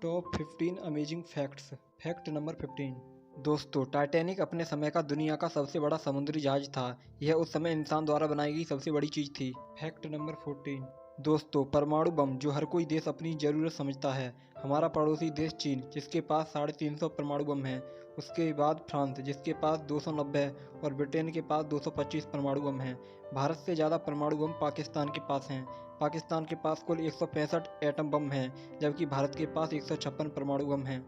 Top 15 amazing facts. Fact number 15। दोस्तों, Titanic अपने समय का दुनिया का सबसे बड़ा समुद्री जहाज था। यह उस समय इंसान द्वारा बनाई गई सबसे बड़ी चीज थी। Fact number 14। दोस्तों, परमाणु बम जो हर कोई देश अपनी जरूरत समझता है। हमारा पड़ोसी देश चीन, जिसके पास 350 परमाणु बम हैं। उसके बाद फ्रांस, जिसके पास 290 है, और ब्रिटेन के पास 225 परमाणु बम हैं। भारत से ज़्यादा परमाणु बम पाकिस्तान के पास हैं। पाकिस्तान के पास कुल 165 एटम बम हैं, जबकि भारत के पास 156 परमाणु बम हैं।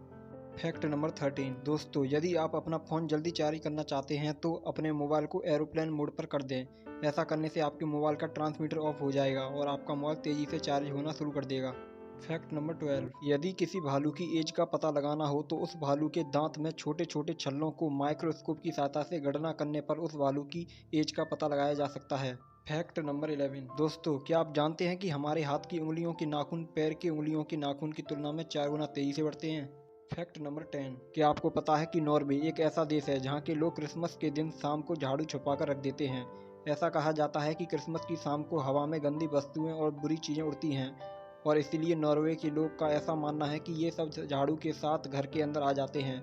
Fact number 13। दोस्तों, यदि आप अपना फ़ोन जल्दी चार्ज करना चाहते हैं तो अपने मोबाइल को एरोप्लेन मोड पर कर दें। ऐसा करने से आपके मोबाइल का ट्रांसमीटर ऑफ हो जाएगा और आपका मोबाइल तेज़ी से चार्ज होना शुरू कर देगा। Fact number 12। यदि किसी भालू की एज का पता लगाना हो तो उस भालू के दांत में छोटे छोटे छल्लों को माइक्रोस्कोप की सहायता से गणना करने पर उस भालू की एज का पता लगाया जा सकता है। Fact number 11। दोस्तों, क्या आप जानते हैं कि हमारे हाथ की उंगलियों के नाखून पैर की उंगलियों के नाखून की तुलना में 4 गुना तेजी से बढ़ते हैं। Fact number 10। क्या आपको पता है कि नॉर्वे एक ऐसा देश है जहाँ के लोग क्रिसमस के दिन शाम को झाड़ू छुपाकर रख देते हैं। ऐसा कहा जाता है कि क्रिसमस की शाम को हवा में गंदी वस्तुएं और बुरी चीज़ें उड़ती हैं, और इसीलिए नॉर्वे के लोग का ऐसा मानना है कि ये सब झाड़ू के साथ घर के अंदर आ जाते हैं।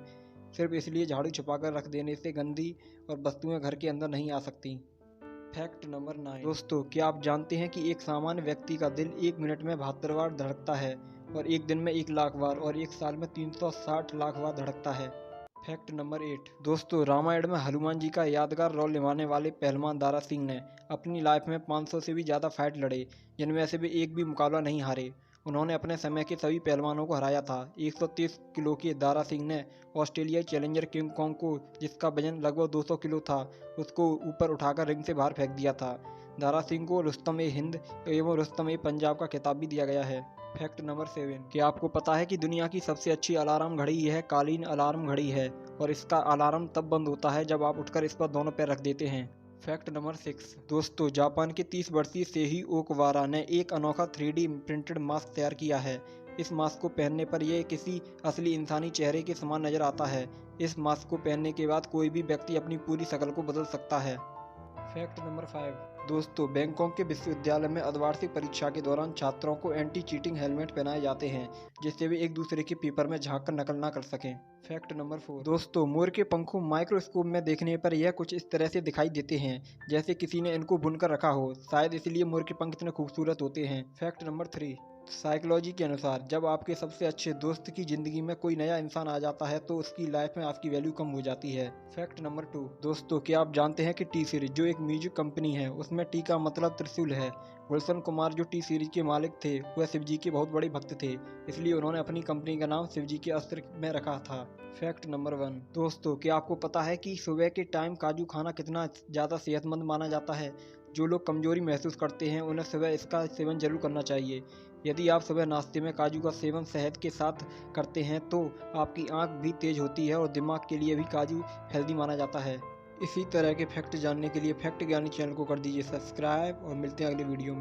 सिर्फ इसलिए झाड़ू छुपाकर रख देने से गंदी और वस्तुएं घर के अंदर नहीं आ सकती। Fact number 9। दोस्तों, क्या आप जानते हैं कि एक सामान्य व्यक्ति का दिल 1 मिनट में 72 बार धड़कता है, और एक दिन में 1 लाख बार, और एक साल में 360 लाख बार धड़कता है। Fact number 8। दोस्तों, रामायण में हनुमान जी का यादगार रोल निभाने वाले पहलवान दारा सिंह ने अपनी लाइफ में 500 से भी ज़्यादा फाइट लड़े, जिनमें से वे एक भी मुकाबला नहीं हारे। उन्होंने अपने समय के सभी पहलवानों को हराया था। 130 किलो के दारा सिंह ने ऑस्ट्रेलियाई चैलेंजर किंग कॉन्ग को, जिसका वजन लगभग 200 किलो था, उसको ऊपर उठाकर रिंग से बाहर फेंक दिया था। दारा सिंह को रुस्तम-ए-हिंद एवं रुस्तम-ए-पंजाब का खिताब भी दिया गया है। Fact number 7। क्या आपको पता है कि दुनिया की सबसे अच्छी अलार्म घड़ी यह कालीन अलार्म घड़ी है, और इसका अलार्म तब बंद होता है जब आप उठकर इस पर दोनों पैर रख देते हैं। Fact number 6। दोस्तों, जापान के 30 वर्षीय सेही ओकुवारा ने एक अनोखा 3D प्रिंटेड मास्क तैयार किया है। इस मास्क को पहनने पर यह किसी असली इंसानी चेहरे के समान नजर आता है। इस मास्क को पहनने के बाद कोई भी व्यक्ति अपनी पूरी शक्ल को बदल सकता है। Fact number 5। दोस्तों, बैंकॉक के विश्वविद्यालय में अर्धवार्षिक परीक्षा के दौरान छात्रों को एंटी चीटिंग हेलमेट पहनाए जाते हैं, जिससे वे एक दूसरे के पेपर में झांक कर नकल ना कर सकें। Fact number 4। दोस्तों, मोर के पंखों माइक्रोस्कोप में देखने पर यह कुछ इस तरह से दिखाई देते हैं जैसे किसी ने इनको बुनकर रखा हो। शायद इसलिए मोर के पंख इतने खूबसूरत होते हैं। Fact number 3। साइकोलॉजी के अनुसार जब आपके सबसे अच्छे दोस्त की जिंदगी में कोई नया इंसान आ जाता है तो उसकी लाइफ में आपकी वैल्यू कम हो जाती है। Fact number 2। दोस्तों, क्या आप जानते हैं कि टी सीरीज जो एक म्यूजिक कंपनी है, उसमें टी का मतलब त्रिशूल है। गुलशन कुमार जो टी सीरीज के मालिक थे, वह शिव जी के बहुत बड़े भक्त थे, इसलिए उन्होंने अपनी कंपनी का नाम शिव जी के अस्त्र में रखा था। Fact number 1। दोस्तों, क्या आपको पता है कि सुबह के टाइम काजू खाना कितना ज़्यादा सेहतमंद माना जाता है। जो लोग कमजोरी महसूस करते हैं उन्हें सुबह इसका सेवन जरूर करना चाहिए। यदि आप सुबह नाश्ते में काजू का सेवन शहद के साथ करते हैं तो आपकी आंख भी तेज होती है और दिमाग के लिए भी काजू हेल्दी माना जाता है। इसी तरह के फैक्ट जानने के लिए फैक्ट ज्ञानी चैनल को कर दीजिए सब्सक्राइब, और मिलते हैं अगले वीडियो में।